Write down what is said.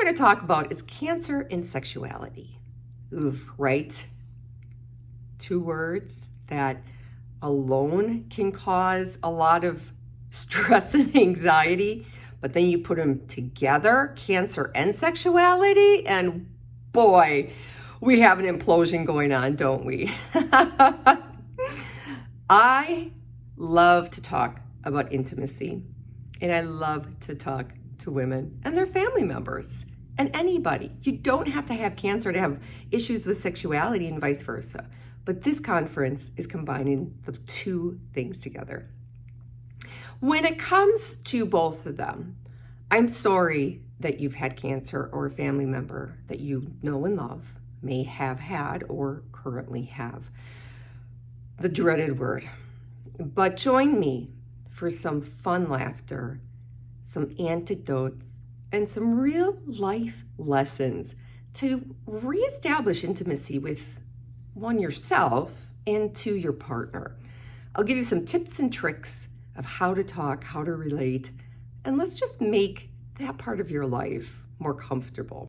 going to talk about is cancer and sexuality. Oof, right? Two words that alone can cause a lot of stress and anxiety, but then you put them together, cancer and sexuality, and boy, we have an implosion going on, don't we? I love to talk about intimacy, and I love to talk to women and their family members and anybody. You don't have to have cancer to have issues with sexuality and vice versa. But this conference is combining the two things together. When it comes to both of them, I'm sorry that you've had cancer or a family member that you know and love may have had or currently have. The dreaded word. But join me for some fun laughter, some anecdotes, and some real life lessons to reestablish intimacy with one, yourself, and two, your partner. I'll give you some tips and tricks of how to talk, how to relate, and let's just make that part of your life more comfortable.